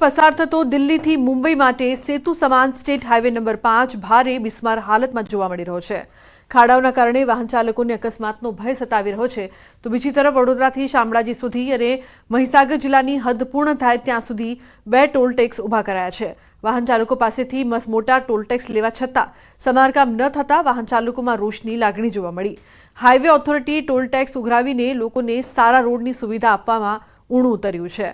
પસાર થતો દિલ્હીથી મુંબઈ માટે સેતુ સમાન સ્ટેટ હાઈવે નંબર 5 ભારે બિસ્માર હાલતમાં જોવા મળી રહ્યો છે। ખાડાઓના કારણે વાહન ચાલકોને અકસ્માતનો ભય સતાવી રહ્યો છે, તો બીજી તરફ વડોદરાથી શામળાજી સુધી અને મહીસાગર જિલ્લાની હદ પૂર્ણ થાય ત્યાં સુધી 2 ટોલ ટેક્સ ઊભા કરાયા છે। વાહન ચાલકો પાસેથી મસમોટા ટોલ ટેક્સ લેવા છતાં સમારકામ ન થતાં વાહન ચાલકોમાં રોષની લાગણી જોવા મળી। હાઈવે ઓથોરિટીએ ટોલ ટેક્સ ઉઘરાવીને લોકોને સારા રોડની સુવિધા આપવામાં ઊણું ઉતર્યું છે।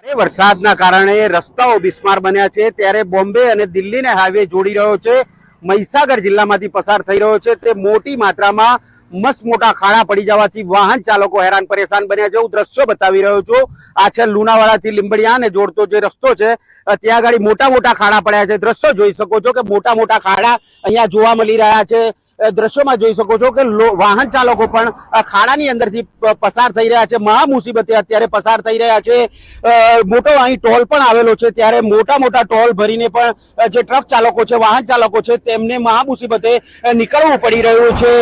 વરસાદના કારણે રસ્તાઓ બિસ્માર બન્યા છે, ત્યારે બોમ્બે અને દિલ્હીને હાઈવે જોડી રહ્યો છે, મહીસાગર જિલ્લામાંથી પસાર થઈ રહ્યો છે, તે મોટી માત્રામાં મસમોટા ખાડા પડી જવાથી વાહન ચાલકો હેરાન પરેશાન બન્યા છે। હું દ્રશ્યો બતાવી રહ્યો છું। આ છે લુણાવાડાથી લીંબડિયાને જોડતો જે રસ્તો છે, ત્યાં આગળ મોટા મોટા ખાડા પડ્યા છે। દ્રશ્યો જોઈ શકો છો કે મોટા મોટા ખાડા અહીંયા જોવા મળી રહ્યા છે। દ્રશ્યોમાં જોઈ શકો છો કે વાહન ચાલકો પણ ખાડાની અંદરથી પસાર થઈ રહ્યા છે, મહા મુસીબતે અત્યારે પસાર થઈ રહ્યા છે। મોટો અહીં ટોલ પણ આવેલો છે, ત્યારે મોટા મોટા ટોલ ભરીને પણ જે ટ્રક ચાલકો છે, વાહન ચાલકો છે, તેમને મહા મુસીબતે નીકળવું પડી રહ્યું છે।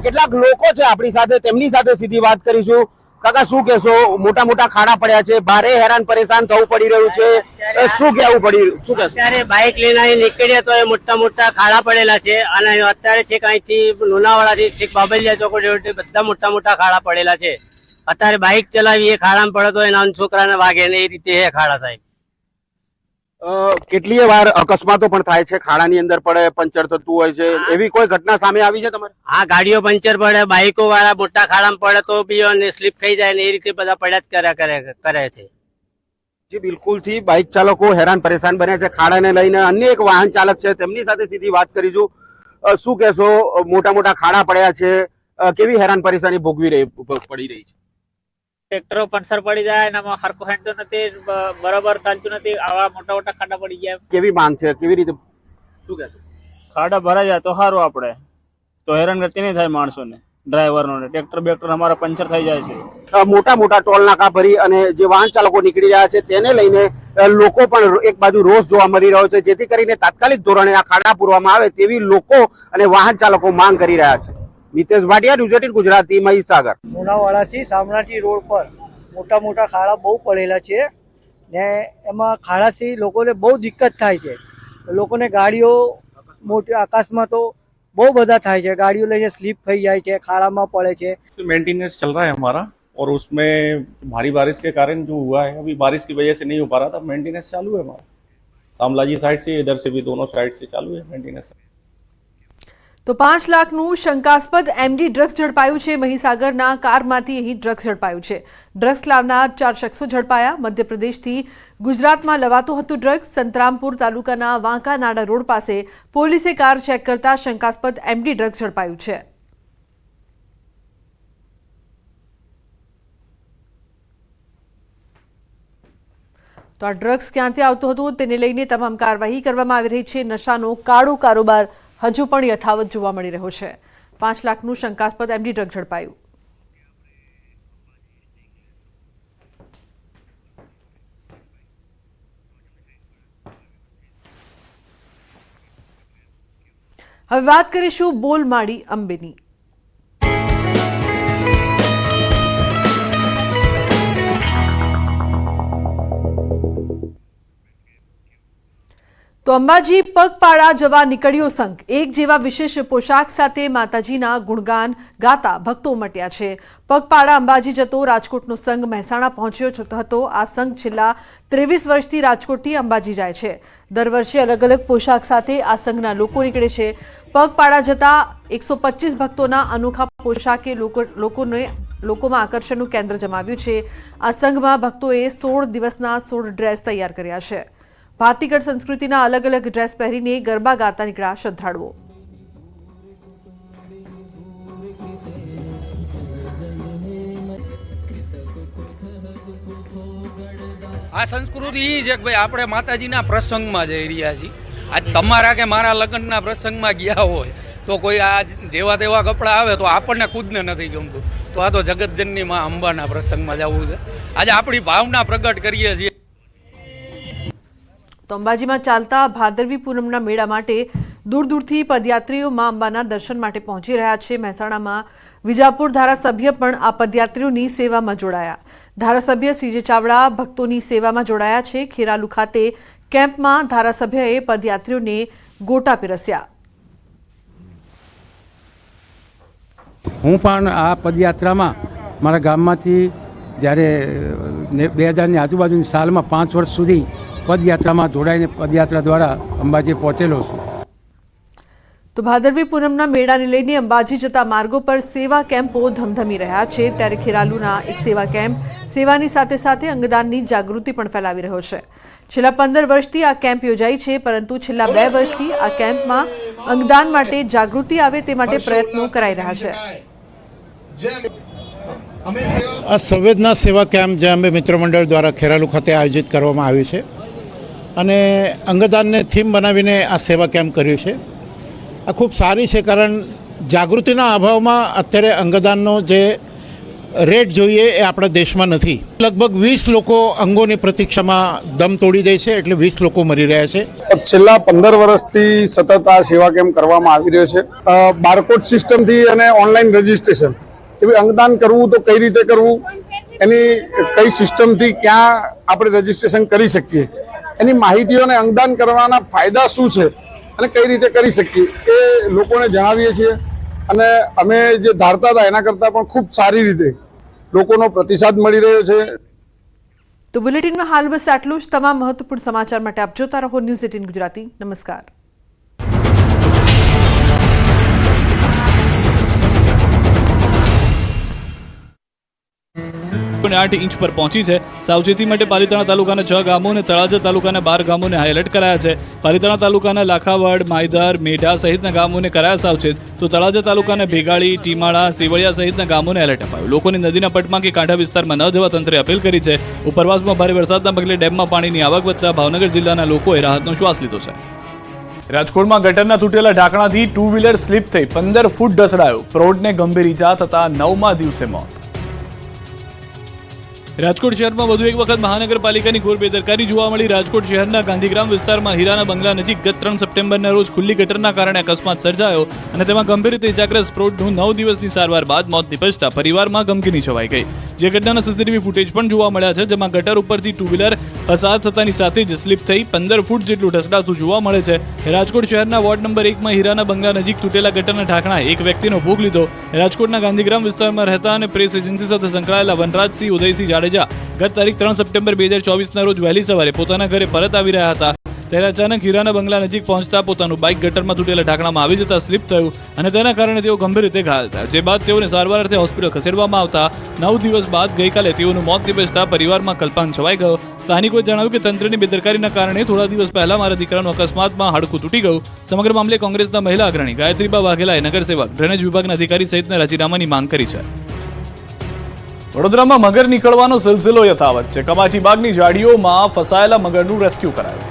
કેટલાક લોકો છે આપણી સાથે, તેમની સાથે સીધી વાત કરીશું। કાકા, શું કહેશો? મોટા મોટા ખાડા પડ્યા છે, ભારે હેરાન પરેશાન થવું પડી રહ્યું છે, શું કહેવું પડ્યું? શું કહેશો? અત્યારે બાઇક લઈને નીકળ્યા તો એ મોટા મોટા ખાડા પડેલા છે, અને અત્યારે છેક અહીંથી લુણાવાડાથી છેક બાબલિયા ચોકડી બધા મોટા મોટા ખાડા પડેલા છે। અત્યારે બાઇક ચલાવી એ ખાડામાં પડે તો એ નાના છોકરાને વાગે ને એ રીતે એ ખાડા સાહેબ। કેટલીય વાર અકસ્માતો પણ થાય છે, ખાડાની અંદર પડે, પંચર થતું હોય છે, એવી કોઈ ઘટના સામે આવી છે તમારે? હા, ગાડીઓ પંચર પડે, બાઇકો વાળા મોટા ખાડામાં પડે તો બી સ્લીપ થઈ જાય ને એ રીતે બધા પડ્યા જ કરે છે। જી બિલકુલ થી બાઇક ચાલકો હેરાન પરેશાન બન્યા છે ખાડાને લઈને। અન્ય એક વાહન ચાલક છે, તેમની સાથે સીધી વાત કરીશું। શું કહેશો? મોટા મોટા ખાડા પડ્યા છે, કેવી હેરાન પરેશાની પડી રહી છે? ટ્રેક્ટરો પંચર પડી જાય ને આમાં હરકો હેંડતો નથી, બરાબર ચાલતું નથી, આવા મોટા મોટા ખાડા પડી ગયા। કેવી માંગ છે? કેવી રીતે? શું કહેશો? ખાડા ભરાઈ જાય તો સારું, આપણે તો હેરાનગતિ નહીં થાય માણસોને, ડ્રાઈવરનો ને ટ્રેક્ટર બેક્ટર અમારા પંચર થઈ જાય છે। મોટા મોટા ટોલ નાકા ભરી અને જે વાહન ચાલકો નીકળી રહ્યા છે તેને લઈને લોકો પણ એક બાજુ રોષ જોવા મળી રહ્યો છે, જેથી કરીને તાત્કાલિક ધોરણે આ ખાડા પૂરવામાં આવે તેવી લોકો અને વાહન ચાલકો માંગ કરી રહ્યા છે। મિતેશ ભાટિયા, ન્યૂઝ 18 ગુજરાતી, મહીસાગર। લુણાવાડાથી શામળાજી રોડ પર મોટા મોટા ખાડા બહુ પડેલા છે ને એમાં ખાડાથી લોકોને બહુ દિક્કત થાય છે। લોકોને ગાડીઓ મોટી આકાશમાં તો बहुत बड़ा था है, गाड़ियों लेके स्लिप થઈ જાય છે, ખાડામાં પડે છે। मेंटेनेंस चल रहा है हमारा, और उसमें भारी बारिश के कारण जो हुआ है, अभी बारिश की वजह से नहीं हो पा रहा था, मेंटेनेंस चालू है हमारा शामलाजी साइड से, इधर से भी दोनों साइड से चालू है मेंटेनेंस। तो 5 લાખનું શંકાસ્પદ એમડી ડ્રગ્સ ઝડપાયું છે। મહીસાગરના કારમાંથી અહીં ડ્રગ્સ ઝડપાયું છે। ડ્રગ્સ લાવનાર 4 શખ્સો ઝડપાયા। મધ્યપ્રદેશથી ગુજરાતમાં લવાતું હતું ડ્રગ્સ। સંતરામપુર તાલુકાના વાંકાનાડા રોડ પાસે પોલીસે કાર ચેક કરતા શંકાસ્પદ એમડી ડ્રગ્સ ઝડપાયું છે। તો આ ડ્રગ્સ ક્યાંથી આવતું હતું તેને લઈને તમામ કાર્યવાહી કરવામાં આવી રહી છે। નશાનો કાળો કારોબાર હજુ પણ યથાવત જોવા મળી રહ્યો છે। 5 લાખનું શંકાસ્પદ એમડી ડ્રગ ઝડપાયું। હવે વાત કરીશું બોલમાળી અંબેની। તો અંબાજી પગપાળા જવા નીકળ્યો સંઘ। એક જેવા વિશેષ પોશાક સાથે માતાજીના ગુણગાન ગાતા ભક્તો ઉમટ્યા છે। પગપાળા અંબાજી જતો રાજકોટનો સંઘ મહેસાણા પહોંચ્યો હતો। આ સંઘ છેલ્લા 23 વર્ષથી રાજકોટથી અંબાજી જાય છે। દર વર્ષે અલગ અલગ પોશાક સાથે આ સંઘના લોકો નીકળે છે। પગપાળા જતા 125 ભક્તોના અનોખા પોશાકે લોકોમાં આકર્ષણનું કેન્દ્ર જમાવ્યું છે। આ સંઘમાં ભક્તોએ 16 દિવસના 16 ડ્રેસ તૈયાર કર્યા છે। ભાતીગઢ સંસ્કૃતિના અલગ અલગ ડ્રેસ પહેરીને ગરબા ગાતા નીકળ્યા શ્રદ્ધાળુઓ। આ સંસ્કૃતિ એ છે કે ભાઈ આપણે માતાજીના પ્રસંગમાં જઈ રહ્યા છીએ। આજ તમારા કે મારા લગ્નના પ્રસંગમાં ગયા હોય તો કોઈ આ જેવા તેવા કપડાં આવે તો આપણને ખુદને નથી ગમતું, તો આ તો જગતજનની માં અંબાના પ્રસંગમાં જવું છે। આજે આપણી ભાવના પ્રગટ કરીએ છીએ। તો અંબાજીમાં ચાલતા ભાદરવી પૂનમના મેળા માટે દૂર દૂરથી પદયાત્રીઓ માં અંબાના દર્શન માટે પહોંચી રહ્યા છે। મહેસાણામાં વિજાપુર ધારાસભ્ય પણ આ પદયાત્રીઓની સેવામાં જોડાયા. ધારાસભ્ય સીજે ચાવડા ભક્તોની સેવામાં જોડાયા છે. ખેરાલુ ખાતે કેમ્પમાં ધારાસભ્યએ પદયાત્રીઓને ગોટા પીરસ્યા. હું પણ આ પદયાત્રામાં મારા ગામમાંથી જ્યારે 2000ની આજુબાજુની સાલમાં 5 વર્ષ સુધી પદયાત્રામાં જોડાઈને પદયાત્રા દ્વારા અંબાજી પહોંચેલો છું. તો ભાદરવી પૂનમના મેળાને લઈને અંબાજી જતા માર્ગો પર સેવા કેમ્પો ધમધમી રહ્યા છે. ત્યારે ખેરાલુના એક સેવા કેમ્પ સેવાની સાથે સાથે અંગદાનની જાગૃતિ પણ ફેલાવી રહ્યો છે. છેલ્લા 15 વર્ષથી આ કેમ્પ યોજાઈ છે, પરંતુ છેલ્લા 2 વર્ષથી આ કેમ્પમાં અંગદાન માટે જાગૃતિ આવે તે માટે પ્રયત્નો કરાઈ રહ્યા છે. આ સંવેદના સેવા કેમ્પ જે અંબે મિત્ર મંડળ દ્વારા ખેરાલુ ખાતે આયોજિત કરવામાં આવ્યું છે અને અંગદાનને થીમ બનાવીને આ સેવા કેમ્પ કર્યું છે. આ ખૂબ સારી છે, કારણ જાગૃતિના અભાવમાં અત્યારે અંગદાનનો જે રેટ જોઈએ એ આપણા દેશમાં નથી. લગભગ 20 લોકો અંગોની પ્રતીક્ષામાં દમ તોડી દે છે, એટલે 20 લોકો મરી રહ્યા છે. છેલ્લા 15 વર્ષથી સતત આ સેવા કેમ્પ કરવામાં આવી રહ્યો છે. બારકોડ સિસ્ટમથી અને ઓનલાઈન રજીસ્ટ્રેશન, કે અંગદાન કરવું તો કઈ રીતે કરવું, એની કઈ સિસ્ટમથી ક્યાં આપણે રજીસ્ટ્રેશન કરી શકીએ, એની માહિતીઓ અને અંગદાન કરવાના ફાયદા શું છે અને કઈ રીતે કરી શકીએ એ લોકોને જણાવીએ છીએ. અને અમે જે ધારતા હતા એના કરતાં પણ ખૂબ સારી રીતે લોકોનો પ્રતિસાદ મળી રહ્યો છે. તો બુલેટિનમાં હાલ બસ આટલું જ. તમામ મહત્વપૂર્ણ સમાચાર માટે આપ જોતા રહો ન્યૂઝ 18 ગુજરાતી. નમસ્કાર. 8 ઇંચ પર પહોંચી છે. સાવચેતી માટે પાલિતાણા તાલુકાના 6 ગામો અને તળાજા તાલુકાના 12 ગામોને હાઈ એલર્ટ કરાયા છે. પાલિતાણા તાલુકાના લાખાવડ, માયધાર, મેઢા સહિતના ગામોને કરાયા સાવચેત, તો તળાજા તાલુકાના ભેગાળી, ટીમાળા, સેવળિયા સહિતના ગામોને એલર્ટ અપાયું. લોકોને નદીના પટમાં કે કાંઠા વિસ્તારમાં ન જવા તંત્રે અપીલ કરી છે. ઉપરવાસમાં ભારે વરસાદના પગલે ડેમમાં પાણીની આવક વધતા ભાવનગર જિલ્લાના લોકોએ રાહતનો શ્વાસ લીધો છે. રાજકોટમાં ગટરના તૂટેલા ઢાંકણાથી 2 વ્હીલર સ્લીપ થઈ 15 ફૂટ ઢસડાયો. પ્રૌઢને ગંભીર ઈજા થતા 9મા દિવસે મોત. રાજકોટ શહેરમાં વધુ એક વખત મહાનગરપાલિકાની ઘોર બેદરકારી જોવા મળી. રાજકોટ શહેરના ગાંધીગ્રામ વિસ્તારમાં હીરાના બંગલા નજીક ગત 3 સપ્ટેમ્બરના રોજ ખુલ્લી ગટરના કારણે અકસ્માત સર્જાયો અને તેમાં ગંભીર રીતે ઇજાગ્રસ્ત પ્રૌઢનું 9 દિવસની સારવાર બાદ મોત નિપજતા પરિવારમાં ગમગીની છવાઈ ગઈ. જે ઘટનાના સીસીટીવી ફૂટેજ પણ જોવા મળ્યા છે, જેમાં ગટર ઉપરથી 2 વ્હીલર પસાર થતાની સાથે જ સ્લીપ થઈ 15 ફૂટ જેટલું ઢસડાતું જોવા મળે છે. રાજકોટ શહેરના વોર્ડ નંબર 1માં હીરાના બંગલા નજીક તૂટેલા ગટરના ઢાંકણાએ એક વ્યક્તિનો ભોગ લીધો. રાજકોટના ગાંધીગ્રામ વિસ્તારમાં રહેતા અને પ્રેસ એજન્સી સાથે સંકળાયેલા વનરાજસિંહ ઉદયસિંહ જાડેજા ગત તારીખ 3 સપ્ટેમ્બર 2024ના રોજ વહેલી સવારે પોતાના ઘરે પરત આવી રહ્યા હતા. ત્યારે અચાનક હીરાના બંગલા નજીક પહોંચતા પોતાનું બાઇક ગટરમાં તૂટેલા ઢાંકણામાં આવી જતા સ્લીપ થયું અને તેના કારણે તેઓ ગંભીર રીતે ઘાયલ થયા. જે બાદ તેઓને સારવાર અર્થે હોસ્પિટલ ખસેડવામાં આવતા 9 દિવસ બાદ ગઈકાલે તેઓનું મોત નિપજતા પરિવારમાં કલ્પાન છવાઈ ગયો. સ્થાનિકોએ જણાવ્યું કે તંત્રની બેદરકારીના કારણે થોડા દિવસ પહેલા મારા દીકરાનું અકસ્માતમાં હાડકું તૂટી ગયું. સમગ્ર મામલે કોંગ્રેસના મહિલા અગ્રણી ગાયત્રીબા વાઘેલાએ નગરસેવક, ડ્રેનેજ વિભાગના અધિકારી સહિતના રાજીનામાની માંગ કરી છે. વડોદરામાં મગર નીકળવાનો સિલસિલો યથાવત છે. કમાટી બાગની ઝાડીઓમાં ફસાયેલા મગરનું રેસ્ક્યુ કરાયું.